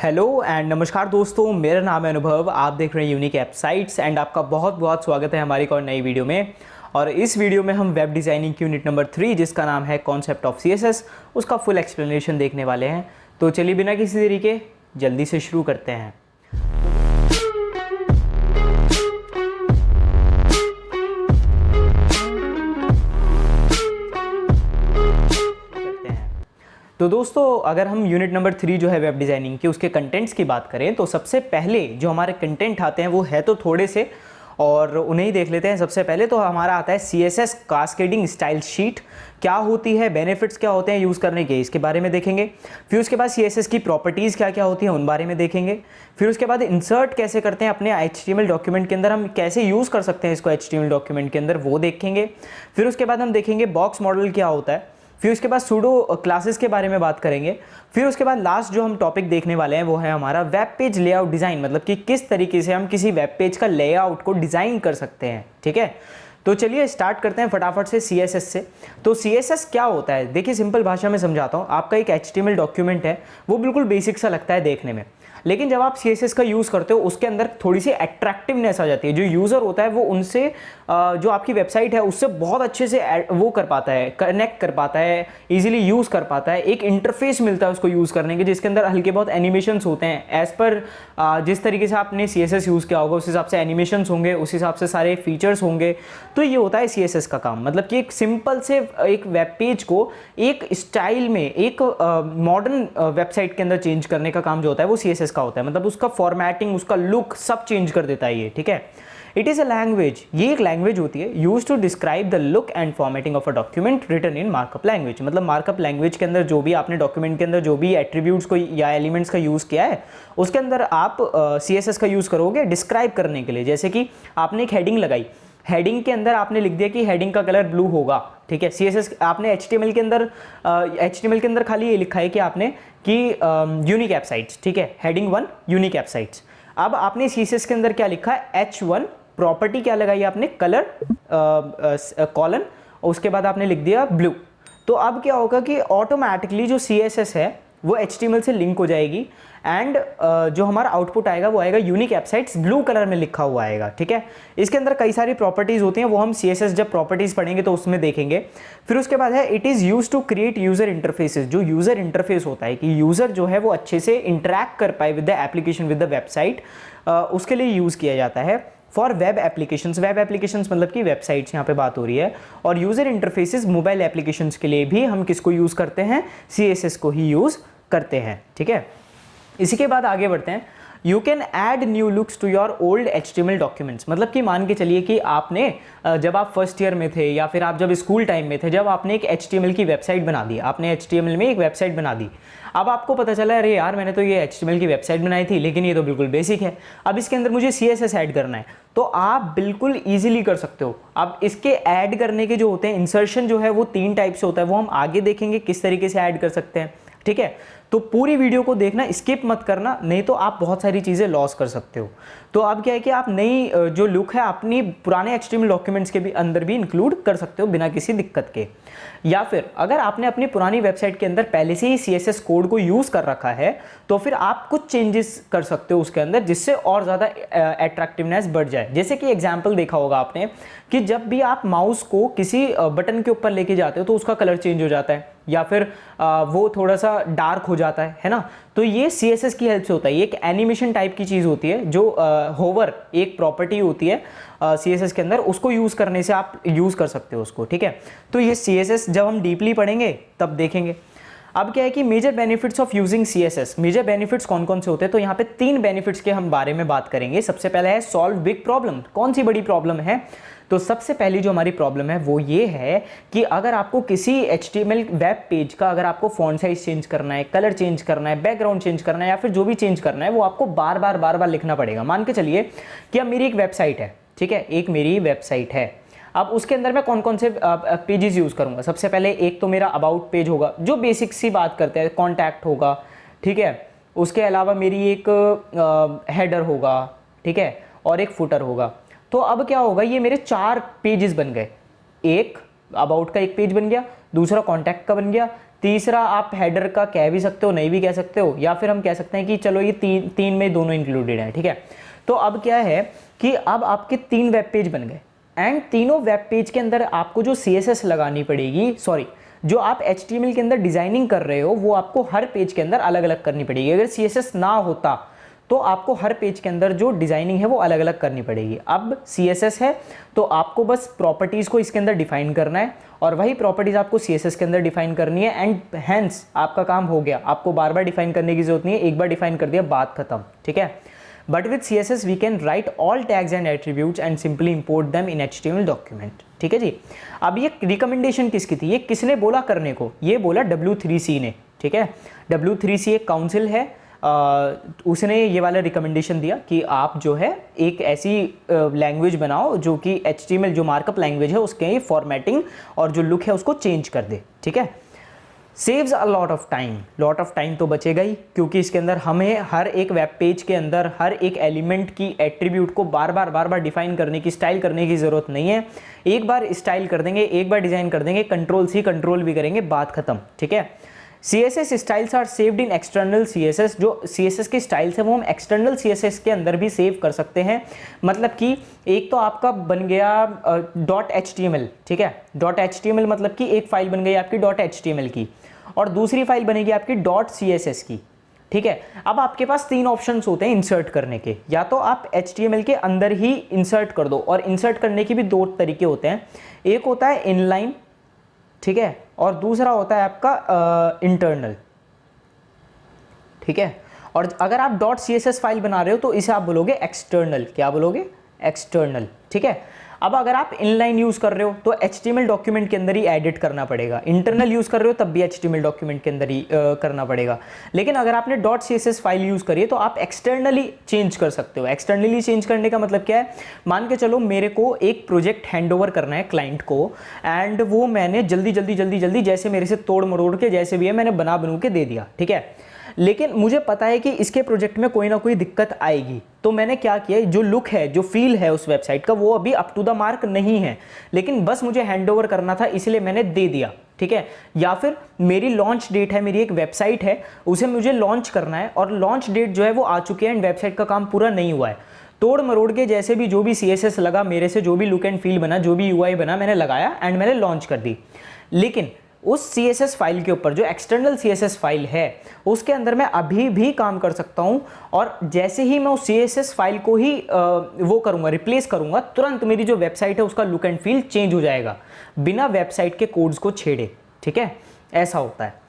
Hello and नमस्कार दोस्तों, मेरा नाम है अनुभव। आप देख रहे हैं यूनिक ऐप साइट्स एंड आपका बहुत बहुत स्वागत है हमारी एक और नई वीडियो में। और इस वीडियो में हम वेब डिज़ाइनिंग की यूनिट नंबर 3 जिसका नाम है कॉन्सेप्ट ऑफ सीएसएस उसका फुल एक्सप्लेनेशन देखने वाले हैं। तो चलिए बिना किसी देरी के जल्दी से शुरू करते हैं। तो दोस्तों, अगर हम यूनिट नंबर 3 जो है वेब डिज़ाइनिंग की उसके कंटेंट्स की बात करें तो सबसे पहले जो हमारे कंटेंट आते हैं वो है तो थोड़े से, और उन्हें ही देख लेते हैं। सबसे पहले तो हमारा आता है CSS कास्केडिंग स्टाइल शीट। क्या होती है, बेनिफिट्स क्या होते हैं यूज़ करने के, इसके बारे में देखेंगे। फिर उसके बाद CSS की प्रॉपर्टीज़ क्या क्या होती हैं उन बारे में देखेंगे। फिर उसके बाद इंसर्ट कैसे करते हैं अपने HTML डॉक्यूमेंट के अंदर, हम कैसे यूज़ कर सकते हैं इसको HTML डॉक्यूमेंट के अंदर, वो देखेंगे। फिर उसके बाद हम देखेंगे बॉक्स मॉडल क्या होता है। फिर उसके बाद सूडो क्लासेस के बारे में बात करेंगे। फिर उसके बाद लास्ट जो हम टॉपिक देखने वाले हैं वो है हमारा वेब पेज लेआउट डिज़ाइन, मतलब कि किस तरीके से हम किसी वेब पेज का लेआउट को डिज़ाइन कर सकते हैं। ठीक है, तो चलिए स्टार्ट करते हैं फटाफट से CSS से। तो CSS क्या होता है, देखिए सिंपल भाषा में समझाता हूँ। आपका एक HTML डॉक्यूमेंट है, वो बिल्कुल बेसिक सा लगता है देखने में, लेकिन जब आप CSS का यूज़ करते हो उसके अंदर थोड़ी सी अट्रैक्टिवनेस आ जाती है। जो यूज़र होता है वो उनसे जो आपकी वेबसाइट है उससे बहुत अच्छे से वो कर पाता है, कनेक्ट कर पाता है, इजीली यूज़ कर पाता है। एक इंटरफेस मिलता है उसको यूज़ करने के जिसके अंदर हल्के बहुत एनिमेशंस होते हैं। एज़ पर जिस तरीके से आपने CSS यूज़ किया होगा उस हिसाब से एनिमेशंस होंगे, उस हिसाब से सारे फीचर्स होंगे। तो ये होता है CSS का काम, मतलब कि एक सिंपल से एक वेब पेज को एक स्टाइल में, एक मॉडर्न वेबसाइट के अंदर चेंज करने का काम जो होता है वो CSS का होता है। मतलब उसका फॉर्मेटिंग, उसका लुक सब चेंज कर देता है ये। ठीक है, इट इज़ अ लैंग्वेज, ये एक लैंग्वेज होती है use to describe the look and formatting of a document written in markup language. मतलब मार्कअप लैंग्वेज के अंदर जो भी आपने डॉक्यूमेंट के अंदर जो भी एट्रीब्यूट्स को या एलिमेंट्स का यूज़ किया है उसके अंदर आप CSS का यूज़ करोगे डिस्क्राइब करने के लिए। जैसे कि आपने एक हेडिंग लगाई, हेडिंग के अंदर आपने लिख दिया कि हेडिंग का कलर ब्लू होगा। ठीक है, CSS आपने HTML के अंदर खाली ये लिखा है कि आपने कि यूनिक ऐप साइट्स। ठीक है, हेडिंग 1 यूनिक ऐप साइट्स। अब आपने CSS के अंदर क्या लिखा है, H1 प्रॉपर्टी क्या लगाई आपने, कलर कॉलन, उसके बाद आपने लिख दिया ब्लू। तो अब क्या होगा कि ऑटोमेटिकली जो CSS है वो HTML से लिंक हो जाएगी एंड जो हमारा आउटपुट आएगा वो आएगा unique app sites, blue colour में लिखा हुआ आएगा। ठीक है, इसके अंदर कई सारी प्रॉपर्टीज होती हैं, वो हम CSS जब प्रॉपर्टीज पढ़ेंगे तो उसमें देखेंगे। फिर उसके बाद है it is use to create user interfaces. जो यूजर इंटरफेस होता है कि यूजर जो है वो अच्छे से इंटरैक्ट कर पाए with the application, with the website, उसके लिए यूज़ किया जाता है for web applications. Web applications मतलब कि वेबसाइट्स यहाँ पे बात हो रही है। और यूज़र इंटरफेसेस मोबाइल एप्लीकेशंस के लिए भी हम किसको यूज़ करते हैं, CSS को ही यूज़ करते हैं। ठीक है, इसी के बाद आगे बढ़ते हैं। You can add new looks to your old HTML documents. मतलब कि मान के चलिए कि आपने जब आप फर्स्ट ईयर में थे या फिर आप जब स्कूल टाइम में थे, जब आपने एक HTML की वेबसाइट बना दी, आपने HTML में एक वेबसाइट बना दी। अब आपको पता चला अरे यार मैंने तो ये HTML की वेबसाइट बनाई थी लेकिन ये तो बिल्कुल बेसिक है, अब इसके अंदर मुझे CSS ऐड करना है। तो आप बिल्कुल ईजिली कर सकते हो। अब इसके ऐड करने के जो होते हैं, इंसर्शन जो है वो 3 टाइप से होता है, वो हम आगे देखेंगे किस तरीके से ऐड कर सकते हैं। ठीक है, तो पूरी वीडियो को देखना, स्किप मत करना, नहीं तो आप बहुत सारी चीज़ें लॉस कर सकते हो। तो अब क्या है कि आप नई जो लुक है अपनी पुराने HTML डॉक्यूमेंट्स के भी अंदर भी इंक्लूड कर सकते हो बिना किसी दिक्कत के। या फिर अगर आपने अपनी पुरानी वेबसाइट के अंदर पहले से ही CSS कोड को यूज़ कर रखा है तो फिर आप कुछ चेंजेस कर सकते हो उसके अंदर जिससे और ज़्यादा अट्रैक्टिवनेस बढ़ जाए। जैसे कि एग्जाम्पल देखा होगा आपने कि जब भी आप माउस को किसी बटन के ऊपर लेके जाते हो तो उसका कलर चेंज हो जाता है या फिर वो थोड़ा सा डार्क हो जाता है ना। तो ये CSS की हेल्प से होता है। ये एक एनिमेशन टाइप की चीज़ होती है जो होवर एक प्रॉपर्टी होती है CSS के अंदर, उसको यूज़ करने से आप यूज़ कर सकते हो उसको। ठीक है, तो ये CSS जब हम डीपली पढ़ेंगे तब देखेंगे। अब क्या है कि major benefits of using CSS, major benefits कौन कौन से होते हैं, तो यहाँ पे 3 बेनिफिट्स के हम बारे में बात करेंगे। सबसे पहला है सॉल्व बिग प्रॉब्लम। कौन सी बड़ी प्रॉब्लम है, तो सबसे पहली जो हमारी प्रॉब्लम है वो ये है कि अगर आपको किसी HTML वेब पेज का अगर आपको फॉन्ट साइज चेंज करना है, कलर चेंज करना है, बैकग्राउंड चेंज करना है या फिर जो भी चेंज करना है वो आपको बार बार लिखना पड़ेगा। मान के चलिए कि अब मेरी एक वेबसाइट है, ठीक है, एक मेरी वेबसाइट है। अब उसके अंदर मैं कौन कौन से पेजेस यूज़ करूँगा। सबसे पहले एक तो मेरा अबाउट पेज होगा जो बेसिक सी बात करते हैं, कॉन्टैक्ट होगा। ठीक है, उसके अलावा मेरी एक हेडर होगा, ठीक है, और एक फुटर होगा। तो अब क्या होगा, ये मेरे 4 पेजेस बन गए। एक अबाउट का एक पेज बन गया, दूसरा कॉन्टैक्ट का बन गया, तीसरा आप हेडर का कह भी सकते हो, नहीं भी कह सकते हो, या फिर हम कह सकते हैं कि चलो ये तीन में दोनों इंक्लूडेड है, ठीक है। तो अब क्या है कि अब आपके 3 वेब पेज बन गए, एंड तीनों वेब पेज के अंदर आपको जो CSS लगानी पड़ेगी, सॉरी जो आप HTML के अंदर डिजाइनिंग कर रहे हो वो आपको हर पेज के अंदर अलग अलग करनी पड़ेगी। अगर CSS ना होता तो आपको हर पेज के अंदर जो डिजाइनिंग है वो अलग अलग करनी पड़ेगी। अब CSS है तो आपको बस प्रॉपर्टीज को इसके अंदर डिफाइन करना है, और वही प्रॉपर्टीज आपको CSS के अंदर डिफाइन करनी है, एंड हेंस आपका काम हो गया। आपको बार बार डिफाइन करने की जरूरत नहीं है, एक बार डिफाइन कर दिया, बात खत्म, ठीक है। But with CSS we can write all tags and attributes and simply import them in HTML document, ठीक है जी। अब ये रिकमेंडेशन किसकी थी, ये किसने बोला करने को, ये बोला W3C ने, ठीक है। W3C एक काउंसिल है, उसने ये वाला रिकमेंडेशन दिया कि आप जो है एक ऐसी लैंग्वेज बनाओ जो कि HTML जो मार्कअप लैंग्वेज है उसके फॉर्मेटिंग और जो लुक है उसको चेंज कर दे, ठीक है। Saves a lot of time तो बचेगा ही, क्योंकि इसके अंदर हमें हर एक वेब पेज के अंदर हर एक एलिमेंट की एट्रीब्यूट को बार बार डिफाइन करने की, स्टाइल करने की ज़रूरत नहीं है। एक बार स्टाइल कर देंगे, एक बार डिज़ाइन कर देंगे, Ctrl+C कंट्रोल भी करेंगे, बात खत्म, ठीक है। CSS styles are saved in external CSS, जो CSS के स्टाइल्स है वो हम एक्सटर्नल CSS के अंदर भी सेव कर सकते हैं। मतलब कि एक तो आपका बन गया .html, ठीक है। .html मतलब कि एक फाइल बन गई आपकी .html की, और दूसरी फाइल बनेगी आपकी .css की, ठीक है। अब आपके पास 3 ऑप्शंस होते हैं इंसर्ट करने के, या तो आप HTML के अंदर ही इंसर्ट कर दो, और इंसर्ट करने के भी 2 तरीके होते हैं। एक होता है इनलाइन, ठीक है, और दूसरा होता है आपका इंटरनल, ठीक है। और अगर आप .css फाइल बना रहे हो तो इसे आप बोलोगे एक्सटर्नल, क्या बोलोगे, एक्सटर्नल, ठीक है। अब अगर आप इनलाइन यूज कर रहे हो तो HTML डॉक्यूमेंट के अंदर ही एडिट करना पड़ेगा, इंटरनल यूज कर रहे हो तब भी HTML डॉक्यूमेंट के अंदर ही करना पड़ेगा। लेकिन अगर आपने .css फाइल यूज करी है तो आप एक्सटर्नली चेंज कर सकते हो। एक्सटर्नली चेंज करने का मतलब क्या है, मान के चलो मेरे को एक प्रोजेक्ट हैंड ओवर करना है क्लाइंट को, एंड वो मैंने जल्दी जैसे मेरे से तोड़ मरोड़ के जैसे भी है मैंने बना के दे दिया, ठीक है। लेकिन मुझे पता है कि इसके प्रोजेक्ट में कोई ना कोई दिक्कत आएगी, तो मैंने क्या किया, जो लुक है, जो फील है उस वेबसाइट का वो अभी अप टू द मार्क नहीं है, लेकिन बस मुझे हैंडओवर करना था इसलिए मैंने दे दिया, ठीक है। या फिर मेरी लॉन्च डेट है, मेरी एक वेबसाइट है, उसे मुझे लॉन्च करना है और लॉन्च डेट जो है वो आ चुकी है एंड वेबसाइट का काम पूरा नहीं हुआ है, तोड़ मरोड़ के जैसे भी जो भी CSS लगा मेरे से, जो भी लुक एंड फील बना, जो भी UI बना, मैंने लगाया एंड मैंने लॉन्च कर दी। लेकिन उस CSS फाइल के ऊपर जो एक्सटर्नल CSS फाइल है उसके अंदर मैं अभी भी काम कर सकता हूं, और जैसे ही मैं उस CSS फाइल को ही वो करूंगा, रिप्लेस करूंगा, तुरंत मेरी जो वेबसाइट है उसका लुक एंड फील चेंज हो जाएगा बिना वेबसाइट के कोड्स को छेड़े, ठीक है। ऐसा होता है।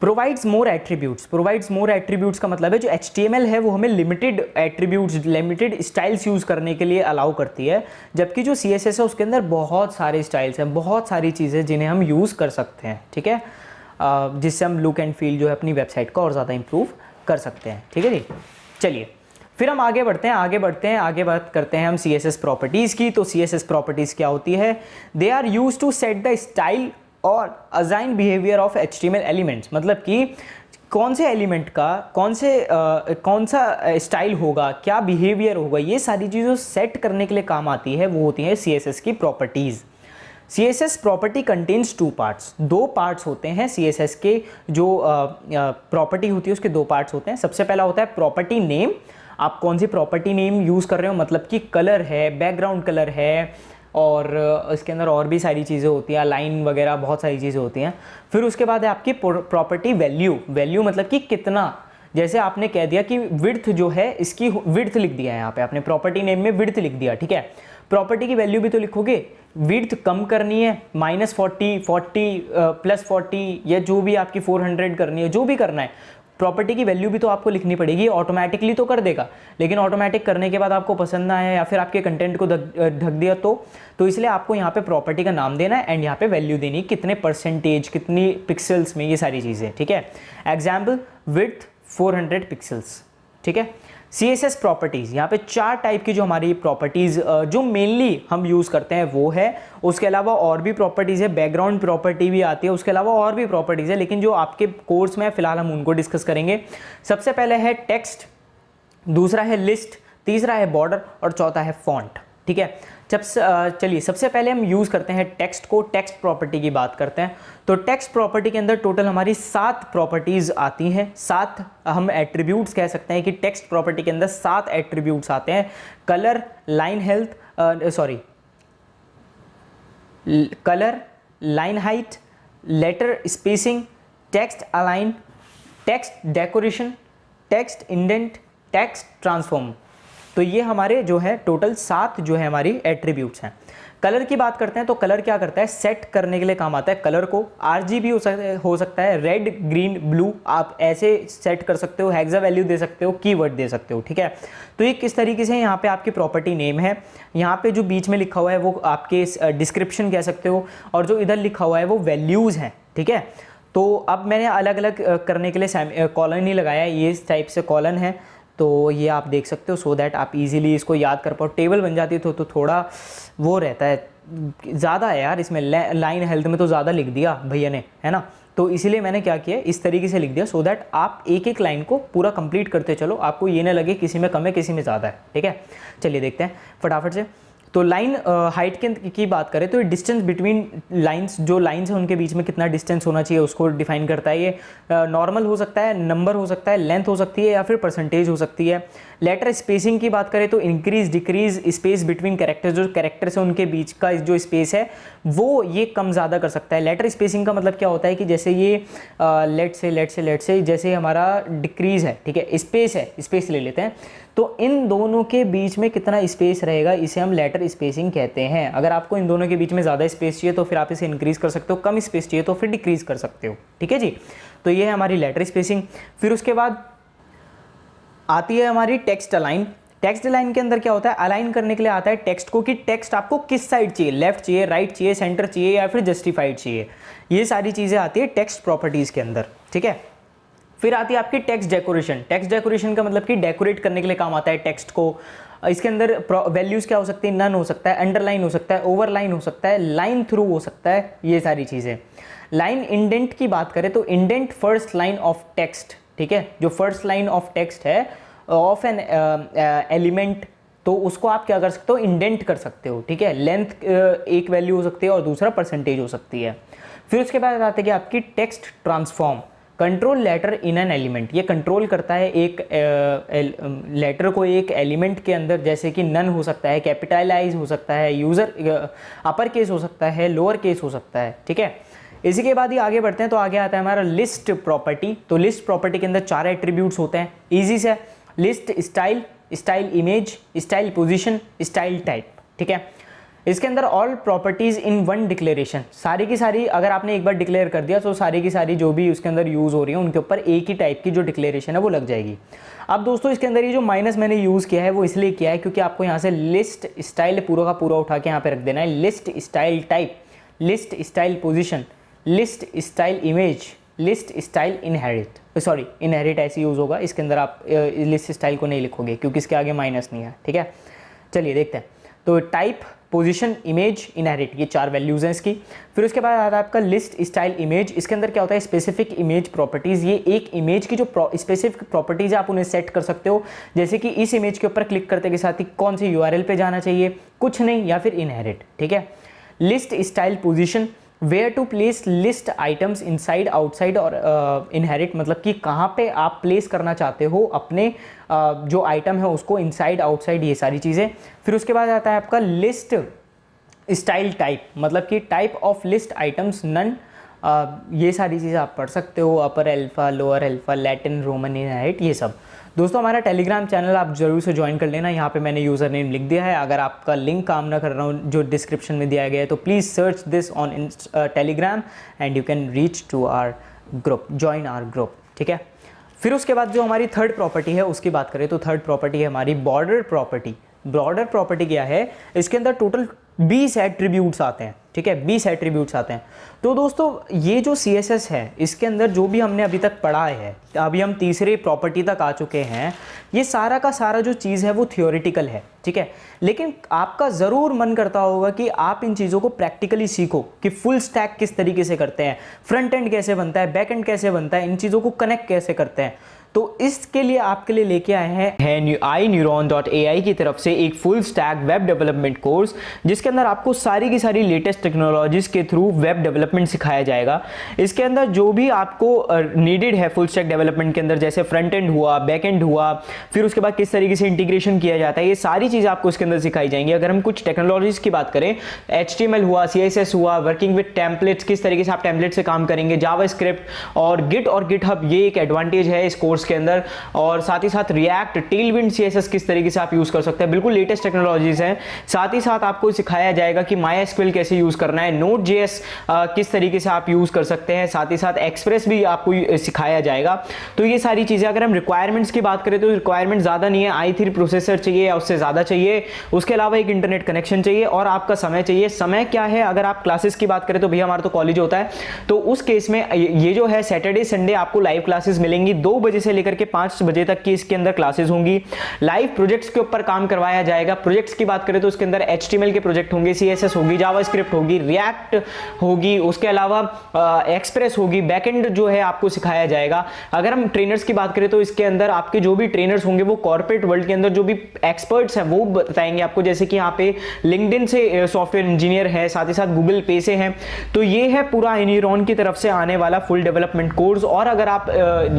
प्रोवाइड्स मोर एट्रीब्यूट्स का मतलब है जो HTML है वो हमें limited attributes, limited styles use करने के लिए अलाउ करती है, जबकि जो CSS है उसके अंदर बहुत सारे स्टाइल्स हैं, बहुत सारी चीज़ें जिन्हें हम यूज़ कर सकते हैं, ठीक है, जिससे हम लुक एंड फील जो है अपनी वेबसाइट का और ज़्यादा इंप्रूव कर सकते हैं, ठीक है जी। चलिए फिर हम आगे बढ़ते हैं, आगे बात करते हैं हम CSS प्रॉपर्टीज़ की। तो CSS प्रॉपर्टीज़ क्या होती है, they are used to set the style और assign behaviour of HTML elements, मतलब कि कौन से एलिमेंट का कौन सा स्टाइल होगा, क्या बिहेवियर होगा, ये सारी चीज़ें सेट करने के लिए काम आती है, वो होती है CSS की properties. CSS property contains 2 parts, 2 parts होते हैं CSS के, जो प्रॉपर्टी होती है उसके 2 पार्ट्स होते हैं। सबसे पहला होता है प्रॉपर्टी नेम, आप कौन सी प्रॉपर्टी नेम यूज़ कर रहे हो, मतलब कि कलर है, बैकग्राउंड कलर है, और इसके अंदर और भी सारी चीज़ें होती हैं, लाइन वगैरह बहुत सारी चीज़ें होती हैं। फिर उसके बाद है आपकी प्रॉपर्टी वैल्यू मतलब कि कितना, जैसे आपने कह दिया कि विड्थ जो है, इसकी विड्थ लिख दिया है यहाँ पे आपने, प्रॉपर्टी नेम में विड्थ लिख दिया, ठीक है। प्रॉपर्टी की वैल्यू भी तो लिखोगे, विड्थ कम करनी है -40, 40 +40 या जो भी आपकी 400 करनी है, जो भी करना है, प्रॉपर्टी की वैल्यू भी तो आपको लिखनी पड़ेगी। ऑटोमेटिकली तो कर देगा, लेकिन ऑटोमेटिक करने के बाद आपको पसंद ना आया या फिर आपके कंटेंट को ढक दिया तो इसलिए आपको यहाँ पे प्रॉपर्टी का नाम देना है एंड यहाँ पे वैल्यू देनी, कितने %, कितनी पिक्सल्स में, ये सारी चीज़ें, ठीक है। एग्जाम्पल विड्थ 400 पिक्सल्स, ठीक है। CSS प्रॉपर्टीज़, यहाँ पे 4 टाइप की जो हमारी प्रॉपर्टीज़ जो मेनली हम यूज़ करते हैं वो है, उसके अलावा और भी प्रॉपर्टीज़ है, बैकग्राउंड प्रॉपर्टी भी आती है, उसके अलावा और भी प्रॉपर्टीज़ है, लेकिन जो आपके कोर्स में फिलहाल हम उनको डिस्कस करेंगे। सबसे पहले है टेक्स्ट, दूसरा है लिस्ट, तीसरा है बॉर्डर और चौथा है फॉन्ट, ठीक है। चलिए सबसे पहले हम यूज़ करते हैं टेक्स्ट को, टेक्स्ट प्रॉपर्टी की बात करते हैं। तो टेक्स्ट प्रॉपर्टी के अंदर टोटल हमारी 7 प्रॉपर्टीज़ आती हैं, 7 हम एट्रीब्यूट्स कह सकते हैं कि टेक्स्ट प्रॉपर्टी के अंदर 7 एट्रीब्यूट्स आते हैं। Colour, line health, colour, line height, letter spacing, text align, text decoration, text indent, text transform. तो ये हमारे जो है टोटल 7 जो है हमारी एट्रीब्यूट्स हैं। कलर की बात करते हैं तो कलर क्या करता है, सेट करने के लिए काम आता है। कलर को RGB हो सकता है, रेड, ग्रीन, ब्लू, आप ऐसे सेट कर सकते हो, हेक्सा वैल्यू दे सकते हो, कीवर्ड दे सकते हो, ठीक है। तो ये किस तरीके से यहाँ पे आपकी प्रॉपर्टी नेम है, यहाँ पे जो बीच में लिखा हुआ है वो आपके डिस्क्रिप्शन कह सकते हो, और जो इधर लिखा हुआ है वो वैल्यूज़ हैं, ठीक है। तो अब मैंने अलग अलग करने के लिए कॉलन ही लगाया है, ये इस टाइप से कॉलन है, तो ये आप देख सकते हो, सो दैट आप इजीली इसको याद कर पाओ। टेबल बन जाती है तो थोड़ा वो रहता है, ज़्यादा है यार इसमें, लाइन हेल्थ में तो ज़्यादा लिख दिया भैया ने, है ना। तो इसीलिए मैंने क्या किया, इस तरीके से लिख दिया, सो दैट आप एक एक लाइन को पूरा कंप्लीट करते चलो, आपको ये ना लगे किसी में कम है किसी में ज़्यादा है, ठीक है। चलिए देखते हैं फटाफट से। तो लाइन हाइट की बात करें तो डिस्टेंस बिटवीन लाइंस, जो लाइंस हैं उनके बीच में कितना डिस्टेंस होना चाहिए उसको डिफाइन करता है। ये नॉर्मल हो सकता है, नंबर हो सकता है, लेंथ हो सकती है, या फिर परसेंटेज हो सकती है। लेटर स्पेसिंग की बात करें तो increase decrease space between characters, जो कैरेक्टर्स हैं उनके बीच का जो स्पेस है वो ये कम ज़्यादा कर सकता है। लेटर स्पेसिंग का मतलब क्या होता है कि जैसे ये लेट से जैसे हमारा डिक्रीज है, ठीक है, स्पेस है, स्पेस ले लेते हैं, तो इन दोनों के बीच में कितना स्पेस रहेगा इसे हम लेटर स्पेसिंग कहते हैं। अगर आपको इन दोनों के बीच में ज़्यादा स्पेस चाहिए तो फिर आप इसे इंक्रीज़ कर सकते हो, कम स्पेस चाहिए तो फिर डिक्रीज़ कर सकते हो, ठीक है जी। तो ये है हमारी लेटर स्पेसिंग। फिर उसके बाद आती है हमारी टेक्स्ट अलाइन। टेक्स्ट अलाइन के अंदर क्या होता है, अलाइन करने के लिए आता है टेक्स्ट को, कि टेक्स्ट आपको किस साइड चाहिए, लेफ्ट चाहिए, राइट चाहिए, सेंटर चाहिए, या फिर जस्टिफाइड चाहिए। ये सारी चीज़ें आती है टेक्स्ट प्रॉपर्टीज़ के अंदर, ठीक है। फिर आती है आपकी टेक्स्ट डेकोरेशन। टेक्स्ट डेकोरेशन का मतलब कि डेकोरेट करने के लिए काम आता है टेक्स्ट को। इसके अंदर वैल्यूज़ क्या हो सकती है, नन हो सकता है, अंडरलाइन हो सकता है, ओवरलाइन हो सकता है, लाइन थ्रू हो सकता है, ये सारी चीज़ें। लाइन इंडेंट की बात करें तो indent first line of text, ठीक है, जो फर्स्ट लाइन ऑफ टेक्स्ट है ऑफ एन एलिमेंट, तो उसको आप क्या कर सकते हो, इंडेंट कर सकते हो, ठीक है। लेंथ एक वैल्यू हो सकती है और दूसरा परसेंटेज हो सकती है। फिर उसके बाद आते हैं कि आपकी text transform, control letter in an element. ये कंट्रोल करता है एक लेटर को एक एलिमेंट के अंदर, जैसे कि नन हो सकता है, कैपिटलाइज हो सकता है, यूज़र अपर केस हो सकता है, लोअर केस हो सकता है, ठीक है। इसी के बाद ही आगे बढ़ते हैं तो आगे आता है हमारा लिस्ट प्रॉपर्टी। तो लिस्ट प्रॉपर्टी के अंदर 4 एट्रीब्यूट्स होते हैं, इजी से, list style, style image, style position, style type, ठीक है। इसके अंदर all properties in one declaration, सारी की सारी अगर आपने एक बार डिक्लेयर कर दिया तो सारी की सारी जो भी उसके अंदर यूज़ हो रही है उनके ऊपर एक ही टाइप की जो डिक्लेरेशन है वो लग जाएगी। अब दोस्तों इसके अंदर ये जो माइनस मैंने यूज़ किया है वो इसलिए किया है क्योंकि आपको यहाँ से लिस्ट स्टाइल पूरा का पूरा उठा के यहाँ पे रख देना है। List style type, list style position, list style image, list style inherit, sorry inherit ऐसे यूज़ होगा, इसके अंदर आप लिस्ट स्टाइल को नहीं लिखोगे क्योंकि इसके आगे माइनस नहीं है, ठीक है। चलिए देखते हैं। तो टाइप, पोजीशन, इमेज, इनहेरिट, ये 4 वैल्यूज़ हैं इसकी। फिर उसके बाद आता है आपका लिस्ट स्टाइल इमेज। इसके अंदर क्या होता है, स्पेसिफिक इमेज प्रॉपर्टीज़। ये एक इमेज की जो स्पेसिफिक प्रॉपर्टीज़ है आप उन्हें सेट कर सकते हो, जैसे कि इस इमेज के ऊपर क्लिक करते के साथ ही कौन सी URL पे जाना चाहिए, कुछ नहीं, या फिर इनहेरिट, ठीक है। List style position, where to place list items inside outside, और इनहेरिट मतलब कि कहाँ पे आप प्लेस करना चाहते हो अपने जो आइटम है उसको, इनसाइड आउटसाइड, ये सारी चीज़ें। फिर उसके बाद आता है आपका लिस्ट स्टाइल टाइप, मतलब कि type of list items none, ये सारी चीज़ें आप पढ़ सकते हो, upper alpha, lower alpha, Latin, Roman, inherit, ये सब। दोस्तों हमारा टेलीग्राम चैनल आप जरूर से ज्वाइन कर लेना, यहाँ पे मैंने यूज़र नेम लिख दिया है। अगर आपका लिंक काम ना कर रहा हूँ जो डिस्क्रिप्शन में दिया गया है तो please search this on Telegram and you can reach to our group, join our group, ठीक है। फिर उसके बाद जो हमारी थर्ड प्रॉपर्टी है उसकी बात करें तो थर्ड प्रॉपर्टी है हमारी बॉर्डर प्रॉपर्टी। बॉर्डर प्रॉपर्टी क्या है, इसके अंदर टोटल 20 एट्रीब्यूट्स आते हैं, ठीक है, 20 एट्रीब्यूट्स आते हैं। तो दोस्तों ये जो CSS है इसके अंदर जो भी हमने अभी तक पढ़ा है, अभी हम तीसरे प्रॉपर्टी तक आ चुके हैं, ये सारा का सारा जो चीज़ है वो थियोरेटिकल है, ठीक है। लेकिन आपका ज़रूर मन करता होगा कि आप इन चीज़ों को प्रैक्टिकली सीखो कि फुल स्टैक किस तरीके से करते हैं, फ्रंट एंड कैसे बनता है, बैक एंड कैसे बनता है, इन चीज़ों को कनेक्ट कैसे करते हैं। तो इसके लिए आपके लिए लेके आए हैं iNeuron.ai की तरफ से एक full stack web development course, जिसके अंदर आपको सारी की सारी लेटेस्ट टेक्नोलॉजीज के थ्रू वेब डेवलपमेंट सिखाया जाएगा। इसके अंदर जो भी आपको नीडेड है फुल स्टैक डेवलपमेंट के अंदर, जैसे फ्रंट एंड हुआ, बैक एंड हुआ, फिर उसके बाद किस तरीके से इंटीग्रेशन किया जाता है, ये सारी चीज़ें आपको इसके अंदर सिखाई जाएंगी। अगर हम कुछ टेक्नोलॉजीज की बात करें, HTML हुआ, CSS हुआ, वर्किंग विद टेम्पलेट्स, किस तरीके से आप टेम्पलेट से काम करेंगे, जावास्क्रिप्ट और गिट और गिटहब, ये एक एडवांटेज है इस कोर्स के अंदर। और साथ ही साथ रिएक्ट, टेलविंड, CSS किस तरीके से आप यूज कर सकते हैं, बिल्कुल लेटेस्ट टेक्नोलॉजीज हैं। साथ ही साथ आपको सिखाया जाएगा कि MySQL कैसे यूज करना है, Node.js किस तरीके से आप यूज कर सकते हैं, साथ ही साथ एक्सप्रेस भी आपको सिखाया जाएगा। तो ये सारी चीजें, अगर हम रिक्वायरमेंट्स की बात करें तो रिक्वायरमेंट ज्यादा नहीं है, i3 प्रोसेसर चाहिए या उससे ज्यादा चाहिए, उसके अलावा एक इंटरनेट कनेक्शन चाहिए और आपका समय चाहिए। समय क्या है, अगर आप क्लासेस की बात करें तो भैया हमारा तो कॉलेज होता है, तो उस केस में ये जो है सैटरडे संडे आपको लाइव क्लासेस मिलेंगी, 2 बजे से लेकर के 5 बजे तक की इसके अंदर क्लासेस होंगी। लाइव प्रोजेक्ट्स के ऊपर काम करवाया जाएगा। प्रोजेक्ट्स की बात करें तो उसके अंदर HTML के प्रोजेक्ट होंगे, CSS होगी, जावास्क्रिप्ट होगी, रिएक्ट होगी, उसके अलावा एक्सप्रेस होगी, बैकएंड जो है आपको सिखाया जाएगा। अगर हम ट्रेनर्स की बात करें तो इसके अंदर आपके जो भी ट्रेनर्स होंगे वो कॉर्पोरेट वर्ल्ड के अंदर जो भी एक्सपर्ट्स हैं वो बताएंगे आपको, जैसे कि यहाँ पे लिंक्डइन से सॉफ्टवेयर इंजीनियर है, साथ ही साथ गूगल पे से हैं। तो ये है पूरा iNeuron की तरफ से आने वाला फुल डेवलपमेंट कोर्स। और अगर आप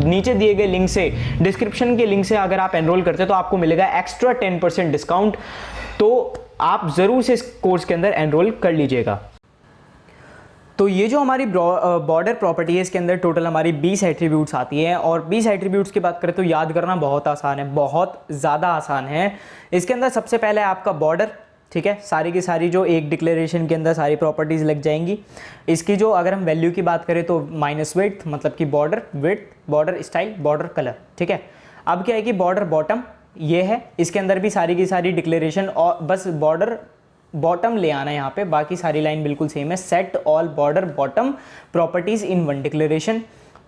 नीचे दिए गए लिंक से, डिस्क्रिप्शन के लिंक से अगर आप एनरोल करते हैं तो आपको मिलेगा एक्स्ट्रा 10% डिस्काउंट। तो आप जरूर से इस कोर्स के अंदर एनरोल कर लीजिएगा। तो ये जो हमारी बॉर्डर प्रॉपर्टी है, इसके अंदर टोटल हमारी 20 एट्रीब्यूट्स आती हैं। और 20 एट्रीब्यूट्स की बात करें तो याद करना बहुत आसान है, बहुत ज़्यादा आसान है। इसके अंदर सबसे पहले आपका बॉर्डर, ठीक है, सारी की सारी जो एक डिक्लेरेशन के अंदर सारी प्रॉपर्टीज़ लग जाएंगी। इसकी जो अगर हम वैल्यू की बात करें तो -width मतलब कि border, width, border style, border colour, ठीक है। अब क्या है कि बॉर्डर बॉटम ये है, इसके अंदर भी सारी की सारी डिक्लेरेशन, और बस बॉर्डर बॉटम ले आना है यहाँ पे, बाकी सारी लाइन बिल्कुल सेम है। Set all border bottom properties in one declaration,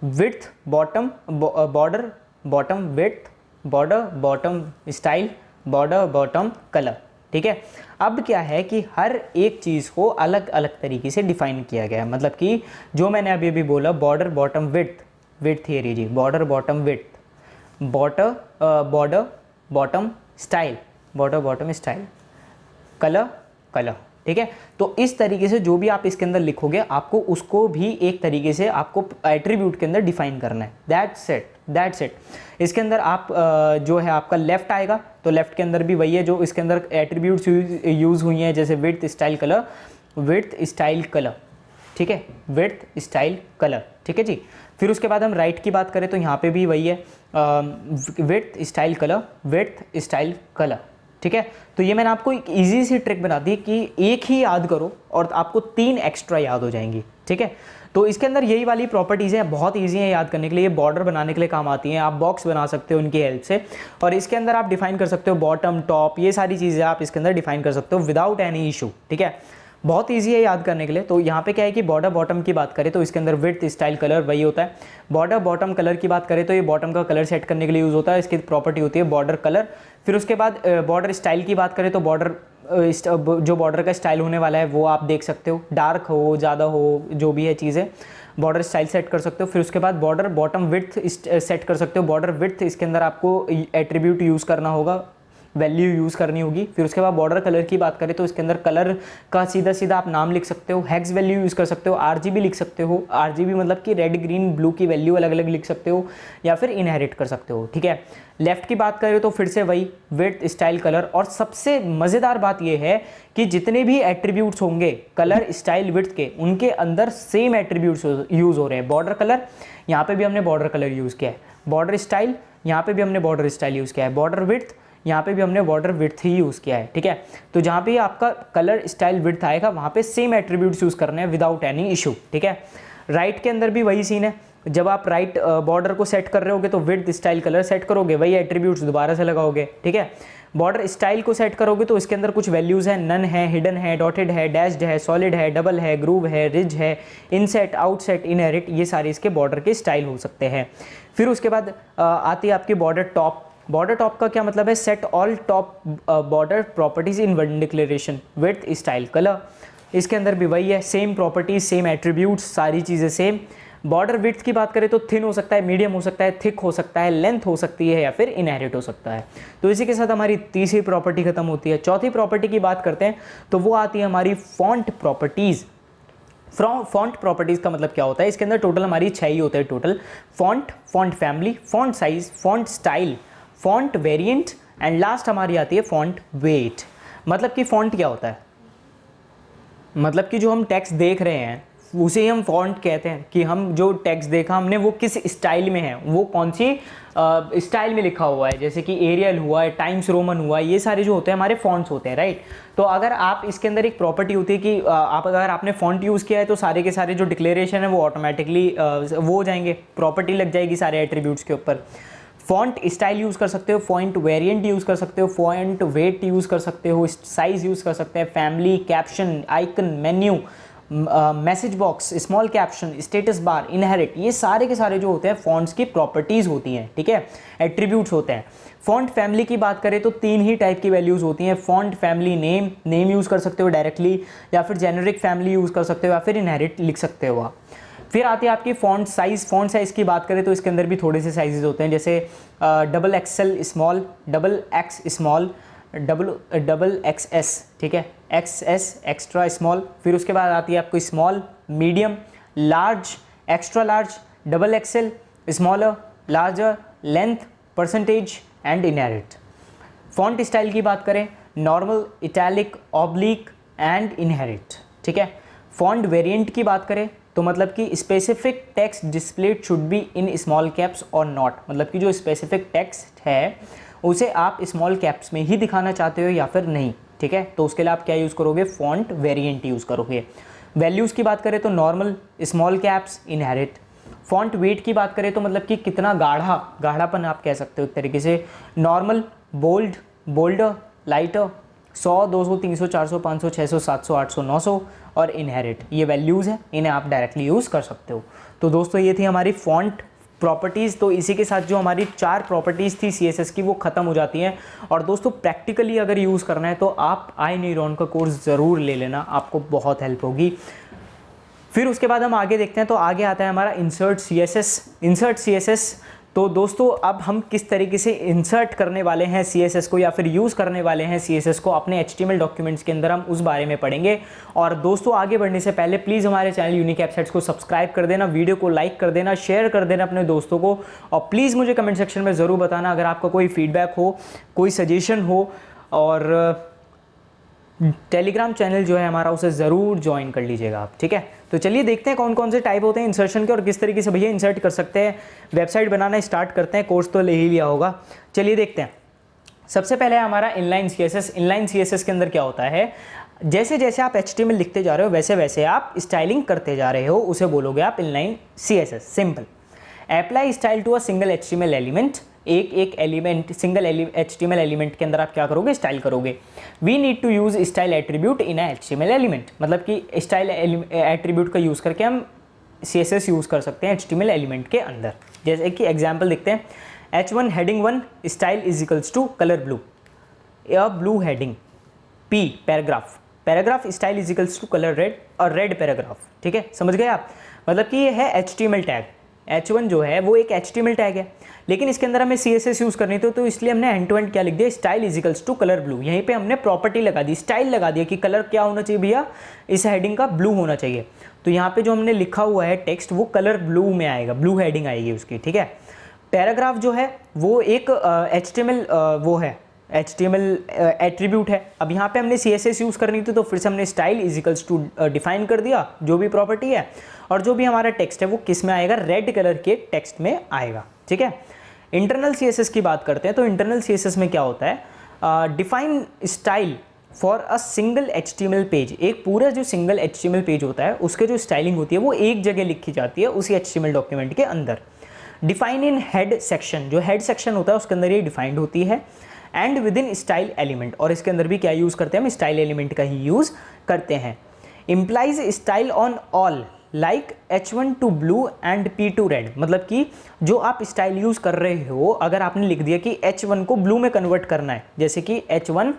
width bottom, border bottom width, border bottom style, border bottom colour, ठीक है। अब क्या है कि हर एक चीज़ को अलग अलग तरीके से डिफाइन किया गया है। मतलब कि जो मैंने अभी अभी बोला, border bottom width, width area जी, border bottom width, border bottom style, border bottom style, colour colour, ठीक है। तो इस तरीके से जो भी आप इसके अंदर लिखोगे आपको उसको भी एक तरीके से आपको एट्रीब्यूट के अंदर डिफाइन करना है। That's it. इसके अंदर आप जो है आपका लेफ्ट आएगा, तो लेफ्ट के अंदर भी वही है जो इसके अंदर एट्रीब्यूट्स यूज़ हुई हैं, जैसे width style colour, width style colour, ठीक है, विड्थ स्टाइल कलर, ठीक है जी। फिर उसके बाद हम राइट की बात करें तो यहाँ पे भी वही है, width style colour, width style colour, ठीक है। तो ये मैंने आपको एक ईजी सी ट्रिक बता दी कि एक ही याद करो और आपको 3 एक्स्ट्रा याद हो जाएंगी, ठीक है। तो इसके अंदर यही वाली प्रॉपर्टीज़ हैं, बहुत ईजी हैं याद करने के लिए, बॉर्डर बनाने के लिए काम आती हैं, आप बॉक्स बना सकते हो उनकी हेल्प से। और इसके अंदर आप डिफाइन कर सकते हो बॉटम, टॉप, ये सारी चीज़ें आप इसके अंदर डिफाइन कर सकते हो विदाउट एनी इशू, ठीक है। बहुत ईजी है याद करने के लिए। तो यहाँ पे क्या है कि बॉर्डर बॉटम की बात करें तो इसके अंदर विड्थ स्टाइल कलर वही होता है। बॉर्डर बॉटम कलर की बात करें तो ये बॉटम का कलर सेट करने के लिए यूज़ होता है, इसकी प्रॉपर्टी होती है बॉर्डर कलर। फिर उसके बाद बॉर्डर स्टाइल की बात करें तो बॉर्डर जो बॉर्डर का स्टाइल होने वाला है वो आप देख सकते हो, डार्क हो, ज़्यादा हो, जो भी है चीज़ें बॉर्डर स्टाइल सेट कर सकते हो। फिर उसके बाद बॉर्डर बॉटम विड्थ सेट कर सकते हो। बॉर्डर विड्थ इसके अंदर आपको एट्रीब्यूट यूज़ करना होगा, वैल्यू यूज़ करनी होगी। फिर उसके बाद बॉर्डर कलर की बात करें तो इसके अंदर कलर का सीधा सीधा आप नाम लिख सकते हो, हेक्स वैल्यू यूज़ कर सकते हो, RGB लिख सकते हो, RGB मतलब कि रेड ग्रीन ब्लू की वैल्यू अलग अलग लिख सकते हो या फिर इनहेरिट कर सकते हो, ठीक है। लेफ्ट की बात करें तो फिर से वही विड्थ स्टाइल कलर। और सबसे मज़ेदार बात यह है कि जितने भी एट्रीब्यूट्स होंगे कलर स्टाइल विड्थ के, उनके अंदर सेम एट्रीब्यूट्स यूज़ हो रहे हैं। बॉर्डर कलर, यहाँ पे भी हमने बॉर्डर कलर यूज़ किया है, बॉर्डर स्टाइल, यहाँ पे भी हमने बॉर्डर स्टाइल यूज़ किया है, बॉर्डर विड्थ, यहाँ पे भी हमने बॉर्डर विड्थ ही यूज़ किया है, ठीक है। तो जहाँ पे आपका कलर स्टाइल विड्थ आएगा वहाँ पे सेम एट्रीब्यूट्स यूज़ करने हैं विदाउट एनी इशू, ठीक है। राइट के अंदर भी वही सीन है, जब आप राइट बॉर्डर को सेट कर रहे होगे तो विड्थ स्टाइल कलर सेट करोगे, वही एट्रीब्यूट्स दोबारा से लगाओगे, ठीक है। बॉर्डर स्टाइल को सेट करोगे तो इसके अंदर कुछ वैल्यूज़ हैं, नन है, हिडन है, डॉटेड है, डैश्ड है, सॉलिड है, डबल है, ग्रूव है, रिज है, इनसेट, आउटसेट, इनहेरिट, ये सारे इसके बॉर्डर के स्टाइल हो सकते हैं। फिर उसके बाद आती है आपकी बॉर्डर टॉप। बॉर्डर टॉप का क्या मतलब है, set all top border properties in one declaration, width style colour. इसके अंदर भी वही है, सेम प्रॉपर्टीज, सेम एट्रीब्यूट्स, सारी चीज़ें सेम। बॉर्डर विड्थ की बात करें तो थिन हो सकता है, मीडियम हो सकता है, थिक हो सकता है, लेंथ हो सकती है या फिर इनहेरिट हो सकता है। तो इसी के साथ हमारी तीसरी प्रॉपर्टी खत्म होती है। चौथी प्रॉपर्टी की बात करते हैं तो वो आती है हमारी फॉन्ट प्रॉपर्टीज़। फॉन्ट प्रॉपर्टीज़ का मतलब क्या होता है, इसके अंदर टोटल हमारी 6 ही होते हैं total. Font, font family, font size, font style, font variant and last हमारी आती है फॉन्ट वेट। मतलब कि फॉन्ट क्या होता है, मतलब कि जो हम टेक्स्ट देख रहे हैं उसे ही हम फॉन्ट कहते हैं, कि हम जो टेक्स्ट देखा हमने वो किस स्टाइल में है, वो कौन सी स्टाइल में लिखा हुआ है, जैसे कि एरियल हुआ है, टाइम्स रोमन हुआ है, ये सारे जो होते हैं हमारे फॉन्ट्स होते हैं, राइट। तो अगर आप इसके अंदर एक प्रॉपर्टी होती है कि अगर आपने फॉन्ट यूज़ किया है तो सारे के सारे जो डिक्लेरेशन है वो ऑटोमेटिकली वो हो जाएंगे, प्रॉपर्टी लग जाएगी सारे एट्रीब्यूट्स के ऊपर। फॉन्ट स्टाइल यूज़ कर सकते हो, फॉन्ट वेरिएंट यूज़ कर सकते हो, फॉन्ट वेट यूज़ कर सकते हो, साइज यूज़ कर सकते हैं, family, caption, icon, menu, message box, small caption, status bar, inherit, ये सारे के सारे जो होते हैं फॉन्ट्स की प्रॉपर्टीज़ होती हैं, ठीक है, एट्रीब्यूट्स होते हैं। फॉन्ट फैमिली की बात करें तो 3 ही टाइप की वैल्यूज़ होती हैं। फॉन्ट फैमिली नेम यूज़ कर सकते हो डायरेक्टली, या फिर जेनेरिक फैमिली यूज़ कर सकते हो, या फिर इनहेरिट लिख सकते हो आप। फिर आती है आपकी फॉन्ट साइज़। फॉन्ट साइज़ की बात करें तो इसके अंदर भी थोड़े से साइजेस होते हैं, जैसे XXL small, XX small, double XS, ठीक है, XS एक्स्ट्रा स्मॉल। फिर उसके बाद आती है आपको small, medium, large, extra large, XXL, smaller, larger, length, percentage and inherit. Font style की बात करें normal, italic, oblique and inherit, ठीक है। फॉन्ट वेरिएंट की बात करें तो मतलब कि specific text displayed should be in small caps और नॉट, मतलब कि जो स्पेसिफिक टेक्स्ट है उसे आप स्मॉल कैप्स में ही दिखाना चाहते हो या फिर नहीं, ठीक है। तो उसके लिए आप क्या यूज़ करोगे, फॉन्ट वेरिएंट यूज़ करोगे। वैल्यूज़ की बात करें तो normal, small caps, inherit. Font weight की बात करें तो मतलब कि कितना गाढ़ापन आप कह सकते हो एक तरीके से, नॉर्मल, बोल्ड, बोल्डर, लाइटर, 100, 200, 300, 400, 500, 600, 700, 800, 900 और इनहेरिट, ये वैल्यूज़ हैं, इन्हें आप डायरेक्टली यूज़ कर सकते हो। तो दोस्तों ये थी हमारी फॉन्ट प्रॉपर्टीज़। तो इसी के साथ जो हमारी 4 प्रॉपर्टीज़ थी CSS की वो ख़त्म हो जाती हैं। और दोस्तों प्रैक्टिकली अगर यूज़ करना है तो आप iNeuron का कोर्स ज़रूर ले लेना, आपको बहुत हेल्प होगी। फिर उसके बाद हम आगे देखते हैं, तो आगे आता है हमारा इंसर्ट CSS। तो दोस्तों अब हम किस तरीके से इंसर्ट करने वाले हैं CSS को, या फिर यूज़ करने वाले हैं CSS को अपने HTML डॉक्यूमेंट्स के अंदर, हम उस बारे में पढ़ेंगे। और दोस्तों आगे बढ़ने से पहले प्लीज़ हमारे चैनल यूनिक एप्स को सब्सक्राइब कर देना, वीडियो को लाइक कर देना, शेयर कर देना अपने दोस्तों को, और प्लीज़ मुझे कमेंट सेक्शन में ज़रूर बताना अगर आपका कोई फीडबैक हो, कोई सजेशन हो। और टेलीग्राम चैनल जो है हमारा उसे ज़रूर ज्वाइन कर लीजिएगा आप, ठीक है। तो चलिए देखते हैं कौन कौन से टाइप होते हैं इंसर्शन के और किस तरीके से भैया इंसर्ट कर सकते हैं। वेबसाइट बनाना स्टार्ट करते हैं, कोर्स तो ले ही लिया होगा, चलिए देखते हैं। सबसे पहले हमारा इनलाइन CSS। इनलाइन CSS के अंदर क्या होता है, जैसे जैसे आप HTML लिखते जा रहे हो वैसे वैसे आप स्टाइलिंग करते जा रहे हो, उसे बोलोगे आप inline CSS। Simple, apply style to a single HTML element, एक एलिमेंट, सिंगल HTML एलिमेंट के अंदर आप क्या करोगे, स्टाइल करोगे। We need to use style attribute in HTML element, मतलब कि स्टाइल एट्रीब्यूट का यूज़ करके हम CSS यूज़ कर सकते हैं HTML एलिमेंट के अंदर। जैसे कि एग्जाम्पल देखते हैं, H1 heading 1 style is equals to colour blue, या blue heading, P paragraph style is equals to colour red, और रेड पैराग्राफ, ठीक है, समझ गए आप। मतलब कि ये है HTML टैग, H1 जो है वो एक HTML टैग है, लेकिन इसके अंदर हमें CSS यूज़ करनी थी, तो इसलिए हमने एंड टू एंड क्या लिख दिया, style is equals to colour blue. यहीं पे हमने प्रॉपर्टी लगा दी, स्टाइल लगा दिया कि कलर क्या होना चाहिए भैया, इस हेडिंग का ब्लू होना चाहिए। तो यहाँ पे जो हमने लिखा हुआ है टेक्स्ट वो कलर ब्लू में आएगा, ब्लू हेडिंग आएगी उसकी, ठीक है। पैराग्राफ जो है वो एक HTML वो है, HTML एट्रीब्यूट है। अब यहाँ पे हमने CSS यूज़ करनी थी, तो फिर से हमने style is equals to define कर दिया जो भी प्रॉपर्टी है, और जो भी हमारा टेक्स्ट है वो किस में आएगा, रेड कलर के टेक्स्ट में आएगा, ठीक है। इंटरनल CSS की बात करते हैं, तो इंटरनल CSS में क्या होता है, define style for a single HTML page. एक पूरा जो सिंगल HTML पेज होता है उसके जो स्टाइलिंग होती है वो एक जगह लिखी जाती है उसी HTML डॉक्यूमेंट के अंदर। डिफाइन इन हेड सेक्शन, जो हेड सेक्शन होता है उसके अंदर ये डिफाइंड होती है, and with in style element, और इसके अंदर भी क्या यूज़ करते हैं, हम स्टाइल एलिमेंट का ही यूज़ करते हैं। Implies style on all like H1 to blue and P to red, मतलब कि जो आप स्टाइल यूज़ कर रहे हो, अगर आपने लिख दिया कि H1 को ब्लू में कन्वर्ट करना है, जैसे कि H1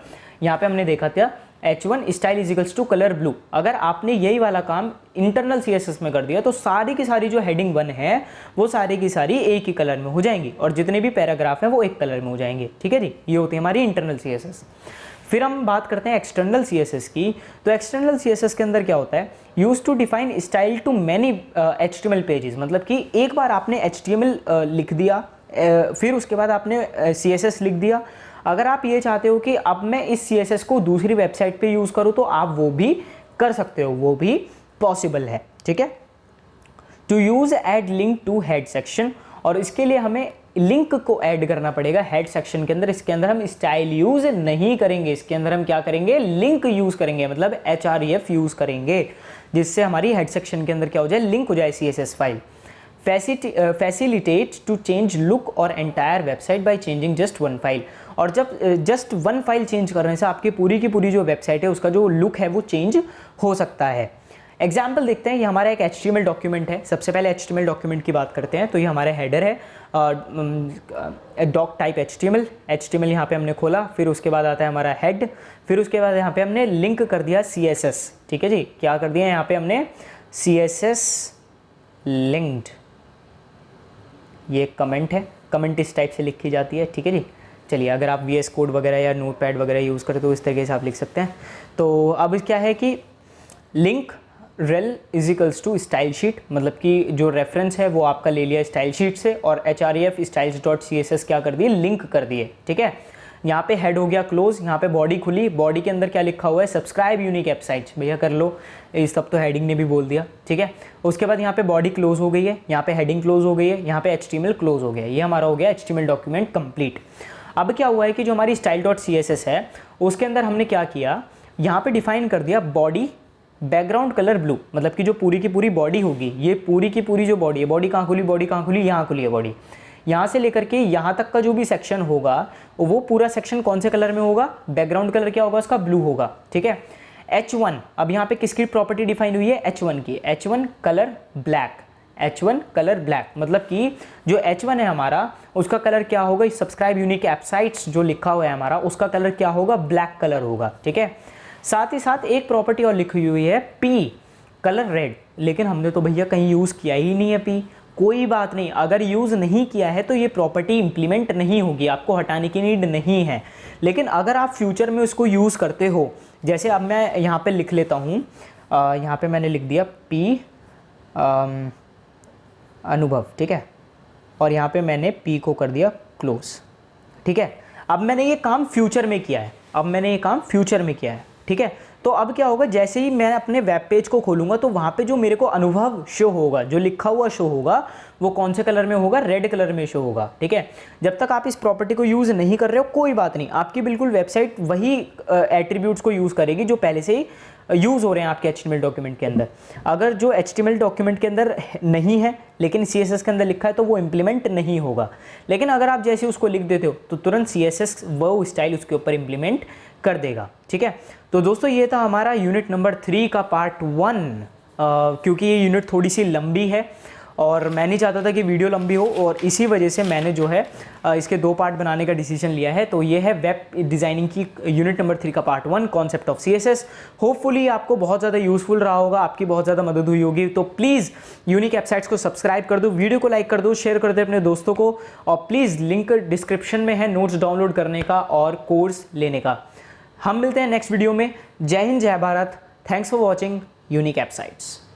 यहाँ पे हमने देखा था h1 style is equals to colour blue. अगर आपने यही वाला काम इंटरनल CSS में कर दिया तो सारी की सारी जो हेडिंग 1 है वो सारी की सारी एक ही कलर में हो जाएंगी और जितने भी पैराग्राफ हैं वो एक कलर में हो जाएंगे। ठीक है जी, ये होती है हमारी इंटरनल CSS। फिर हम बात करते हैं एक्सटर्नल CSS की। तो एक्सटर्नल CSS के अंदर क्या होता है, use to define style to many HTML pages. मतलब कि एक बार आपने HTML लिख दिया, फिर उसके बाद आपने CSS लिख दिया। अगर आप ये चाहते हो कि अब मैं इस CSS को दूसरी वेबसाइट पे यूज़ करूँ तो आप वो भी कर सकते हो, वो भी पॉसिबल है। ठीक है, to use add link to head section, और इसके लिए हमें लिंक को ऐड करना पड़ेगा हेड सेक्शन के अंदर। इसके अंदर हम स्टाइल यूज नहीं करेंगे, इसके अंदर हम क्या करेंगे, लिंक यूज करेंगे, मतलब href यूज करेंगे, जिससे हमारी हेड सेक्शन के अंदर क्या हो जाए, लिंक हो जाए CSS file. Facilitate to change look और entire website by changing just one file. और जब जस्ट वन फाइल चेंज करने से आपकी पूरी की पूरी जो वेबसाइट है उसका जो लुक है वो चेंज हो सकता है। एग्जाम्पल देखते हैं, ये हमारा एक HTML डॉक्यूमेंट है। सबसे पहले HTML डॉक्यूमेंट की बात करते हैं। तो ये हमारा हेडर है, डॉक टाइप HTML यहाँ पे हमने खोला, फिर उसके बाद आता है हमारा हेड, फिर उसके बाद यहाँ पे हमने लिंक कर दिया CSS। ठीक है जी, क्या कर दिया यहाँ पे हमने, CSS लिंक्ड। ये कमेंट है, कमेंट इस टाइप से लिखी जाती है। ठीक है जी, चलिए अगर आप VS कोड वगैरह या नोटपैड वगैरह यूज़ करें तो इस तरीके से आप लिख सकते हैं। तो अब क्या है कि link rel is equals to style sheet, मतलब कि जो रेफरेंस है वो आपका ले लिया स्टाइल शीट से, और href styles.css क्या कर दिए, लिंक कर दिए। ठीक है, यहाँ पे हेड हो गया क्लोज, यहाँ पे बॉडी खुली, बॉडी के अंदर क्या लिखा हुआ है, सब्सक्राइब यूनिक वेबसाइट्स, भैया कर लो, इस सब तो हेडिंग ने भी बोल दिया। ठीक है, उसके बाद यहाँ पे बॉडी क्लोज हो गई है, यहाँ पे हेडिंग क्लोज हो गई है, यहाँ पे HTML क्लोज हो गया, ये हमारा हो गया HTML डॉक्यूमेंट कंप्लीट। अब क्या हुआ है कि जो हमारी style.css है उसके अंदर हमने क्या किया, यहाँ पे डिफाइन कर दिया बॉडी बैकग्राउंड कलर ब्लू, मतलब कि जो पूरी की पूरी बॉडी होगी, ये पूरी की पूरी जो बॉडी है, बॉडी कहाँ खुली, बॉडी कहाँ खुली, यहाँ खुली है बॉडी, यहाँ से लेकर के यहाँ तक का जो भी सेक्शन होगा वो पूरा सेक्शन कौन से कलर में होगा, बैकग्राउंड कलर क्या होगा उसका, ब्लू होगा। ठीक है, H1, अब यहाँ पे किसकी प्रॉपर्टी डिफाइन हुई है, H1 की, H1 colour black, H1 colour black, मतलब कि जो H1 है हमारा उसका कलर क्या होगा, सब्सक्राइब यूनिक वेबसाइट्स जो लिखा हुआ है हमारा उसका कलर क्या होगा, ब्लैक कलर होगा। ठीक है, साथ ही साथ एक प्रॉपर्टी और लिखी हुई है P कलर रेड, लेकिन हमने तो भैया कहीं यूज़ किया ही नहीं है P। कोई बात नहीं, अगर यूज़ नहीं किया है तो ये प्रॉपर्टी इंप्लीमेंट नहीं होगी, आपको हटाने की नीड नहीं है। लेकिन अगर आप फ्यूचर में उसको यूज़ करते हो, जैसे अब मैं यहाँ पे लिख लेता हूँ, यहाँ पे मैंने लिख दिया P अनुभव। ठीक है, और यहाँ पे मैंने P को कर दिया क्लोज। ठीक है, अब मैंने ये काम फ्यूचर में किया है, अब मैंने ये काम फ्यूचर में किया है। ठीक है, तो अब क्या होगा, जैसे ही मैं अपने वेब पेज को खोलूंगा तो वहाँ पे जो मेरे को अनुभव शो होगा, जो लिखा हुआ शो होगा, वो कौन से कलर में होगा, रेड कलर में शो होगा। ठीक है, जब तक आप इस प्रॉपर्टी को यूज़ नहीं कर रहे हो कोई बात नहीं, आपकी बिल्कुल वेबसाइट वही एट्रीब्यूट्स को यूज़ करेगी जो पहले से ही यूज़ हो रहे हैं आपके HTML डॉक्यूमेंट के अंदर। अगर जो HTML डॉक्यूमेंट के अंदर नहीं है लेकिन CSS के अंदर लिखा है तो वो इम्प्लीमेंट नहीं होगा। लेकिन अगर आप जैसे उसको लिख देते हो तो तुरंत CSS वो स्टाइल उसके ऊपर इम्प्लीमेंट कर देगा। ठीक है, तो दोस्तों ये था हमारा यूनिट नंबर 3 का पार्ट 1। क्योंकि ये यूनिट थोड़ी सी लंबी है और मैं नहीं चाहता था कि वीडियो लंबी हो, और इसी वजह से मैंने जो है इसके 2 पार्ट बनाने का डिसीजन लिया है। तो ये है वेब डिज़ाइनिंग की यूनिट नंबर 3 का part 1, concept of CSS। Hopefully आपको बहुत ज़्यादा यूज़फुल रहा होगा, आपकी बहुत ज़्यादा मदद हुई होगी। तो प्लीज़ यूनिक वेबसाइट्स को सब्सक्राइब कर दो, वीडियो को लाइक कर दो, शेयर कर दो अपने दोस्तों को, और प्लीज़ लिंक डिस्क्रिप्शन में है नोट्स डाउनलोड करने का और कोर्स लेने का। हम मिलते हैं नेक्स्ट वीडियो में। जय हिंद, जय Bharat. Thanks for watching unique websites.